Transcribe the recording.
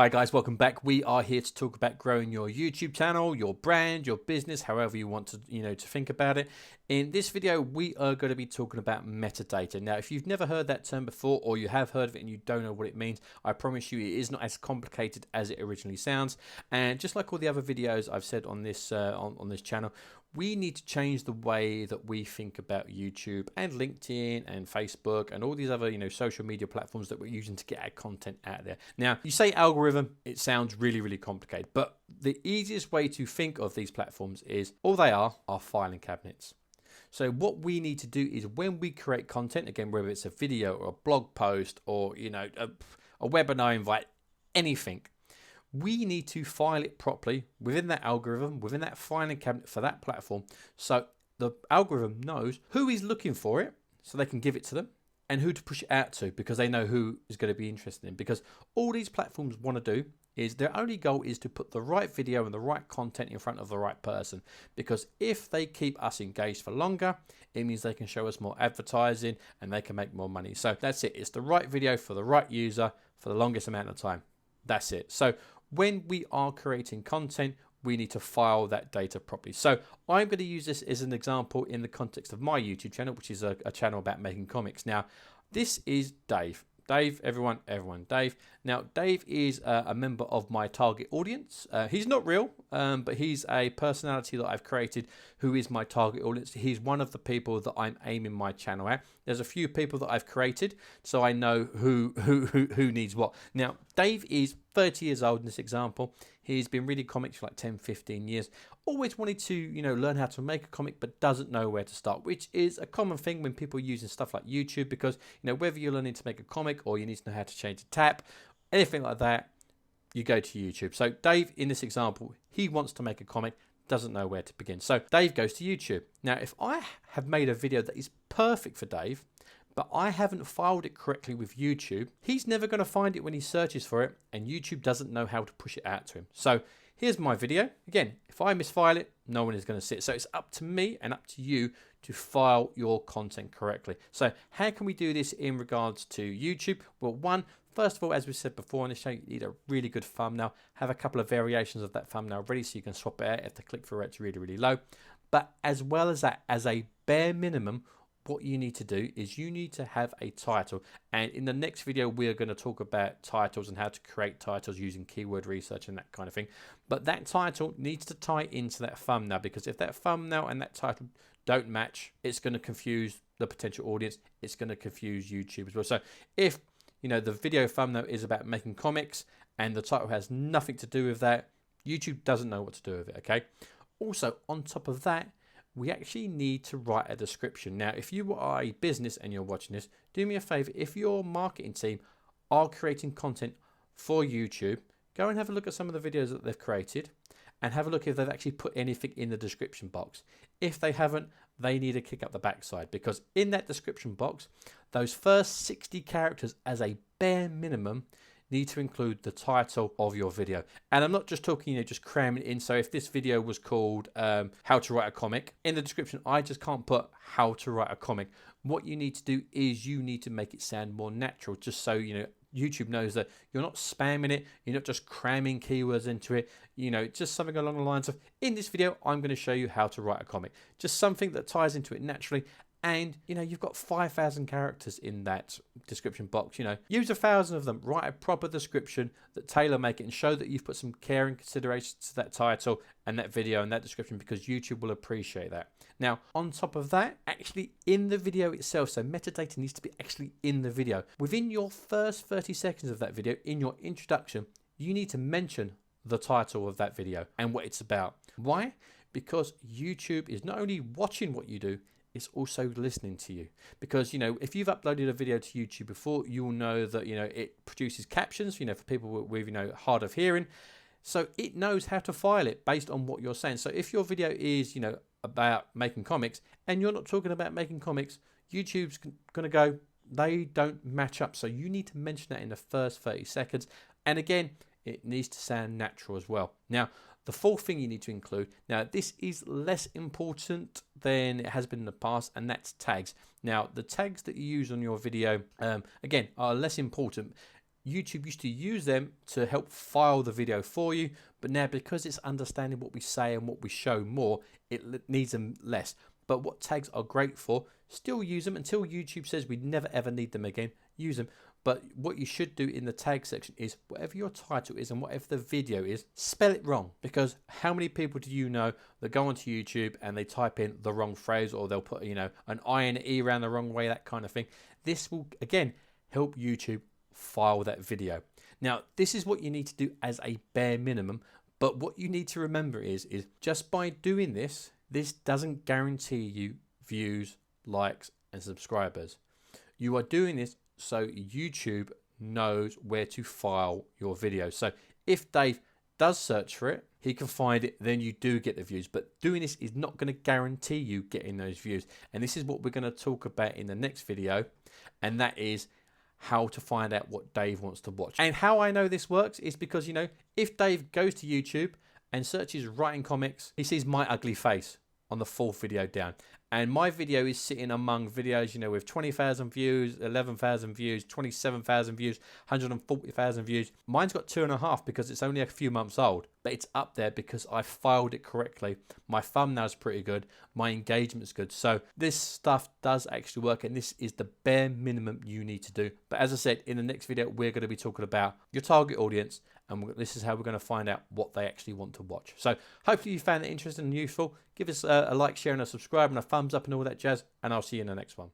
Hi guys, welcome back. We are here to talk about growing your YouTube channel, your brand, your business, however you want to, to think about it. In this video, we are going to be talking about metadata. Now, if you've never heard that term before, or you have heard of it and you don't know what it means, I promise you it is not as complicated as it originally sounds. And just like all the other videos I've said on this on this channel, we need to change the way that we think about YouTube and LinkedIn and Facebook and all these other, social media platforms that we're using to get our content out there. Now, you say algorithm, it sounds really, really complicated, but the easiest way to think of these platforms is all they are filing cabinets. So what we need to do is when we create content, again, whether it's a video or a blog post or, a webinar invite, anything, we need to file it properly within that algorithm, within that filing cabinet for that platform. So the algorithm knows who is looking for it so they can give it to them and who to push it out to because they know who is going to be interested in. Because all these platforms want to do is their only goal is to put the right video and the right content in front of the right person. Because if they keep us engaged for longer, it means they can show us more advertising and they can make more money. So that's it. It's the right video for the right user for the longest amount of time. That's it. So when we are creating content, we need to file that data properly. So I'm going to use this as an example in the context of my YouTube channel, which is a channel about making comics. Now, this is Dave. Dave, everyone, Dave. Now, Dave is a member of my target audience. He's not real, but he's a personality that I've created who is my target audience. He's one of the people that I'm aiming my channel at. There's a few people that I've created, so I know who needs what. Now, Dave is 30 years old in this example. He's been reading comics for like 10, 15 years. Always wanted to, learn how to make a comic, but doesn't know where to start, which is a common thing when people are using stuff like YouTube, because, whether you're learning to make a comic or you need to know how to change a tap, anything like that, you go to YouTube. So Dave, in this example, he wants to make a comic, doesn't know where to begin. So Dave goes to YouTube. Now, if I have made a video that is perfect for Dave, but I haven't filed it correctly with YouTube, he's never going to find it when he searches for it, and YouTube doesn't know how to push it out to him. So here's my video. Again, if I misfile it, no one is going to see it. So it's up to me and up to you to file your content correctly. So how can we do this in regards to YouTube? Well, first of all, as we said before on the show, you need a really good thumbnail. Have a couple of variations of that thumbnail ready so you can swap it out if the click-through rate's really, really low. But as well as that, as a bare minimum, what you need to do is you need to have a title. And in the next video, we are going to talk about titles and how to create titles using keyword research and that kind of thing. But that title needs to tie into that thumbnail, because if that thumbnail and that title don't match, it's going to confuse the potential audience. It's going to confuse YouTube as well. So if, the video thumbnail is about making comics and the title has nothing to do with that, YouTube doesn't know what to do with it, okay? Also, on top of that, we actually need to write a description. Now, if you are a business and you're watching this, do me a favor. If your marketing team are creating content for YouTube, go and have a look at some of the videos that they've created and have a look if they've actually put anything in the description box. If they haven't, they need to kick up the backside, because in that description box, those first 60 characters as a bare minimum need to include the title of your video. And I'm not just talking, just cramming it in. So if this video was called how to write a comic, in the description, I just can't put how to write a comic. What you need to do is you need to make it sound more natural, just so, YouTube knows that you're not spamming it. You're not just cramming keywords into it, just something along the lines of, in this video, I'm going to show you how to write a comic. Just something that ties into it naturally. And, you've got 5,000 characters in that description box, use 1,000 of them, write a proper description that tailor make it and show that you've put some care and consideration to that title and that video and that description, because YouTube will appreciate that. Now, on top of that, actually in the video itself, so metadata needs to be actually in the video. Within your first 30 seconds of that video, in your introduction, you need to mention the title of that video and what it's about. Why? Because YouTube is not only watching what you do, it's also listening to you. Because, if you've uploaded a video to YouTube before, you will know that, it produces captions, for people with, hard of hearing. So it knows how to file it based on what you're saying. So if your video is, about making comics and you're not talking about making comics, YouTube's going to go, they don't match up. So you need to mention that in the first 30 seconds. And again, it needs to sound natural as well. Now, the fourth thing you need to include, now this is less important than it has been in the past, and that's tags. Now, the tags that you use on your video, again, are less important. YouTube used to use them to help file the video for you, but now because it's understanding what we say and what we show more, it needs them less. But what tags are great for, still use them until YouTube says we never ever need them again, use them. But what you should do in the tag section is whatever your title is and whatever the video is, spell it wrong. Because how many people do you know that go onto YouTube and they type in the wrong phrase, or they'll put, you know, an I and E around the wrong way, that kind of thing. This will, again, help YouTube file that video. Now, this is what you need to do as a bare minimum. But what you need to remember is just by doing this, this doesn't guarantee you views, likes, and subscribers. You are doing this so YouTube knows where to file your video. So if Dave does search for it, he can find it, then you do get the views. But doing this is not going to guarantee you getting those views. And this is what we're going to talk about in the next video. And that is how to find out what Dave wants to watch. And how I know this works is because, you know, if Dave goes to YouTube and searches writing comics, he sees my ugly face on the fourth video down. And my video is sitting among videos, you know, with 20,000 views, 11,000 views, 27,000 views, 140,000 views. Mine's got 2.5 because it's only a few months old, but it's up there because I filed it correctly. My thumbnail's pretty good. My engagement's good. So this stuff does actually work, and this is the bare minimum you need to do. But as I said, in the next video, we're going to be talking about your target audience, and this is how we're going to find out what they actually want to watch. So hopefully you found it interesting and useful. Give us a like, share, and a subscribe, and a thumbs up and all that jazz, and I'll see you in the next one.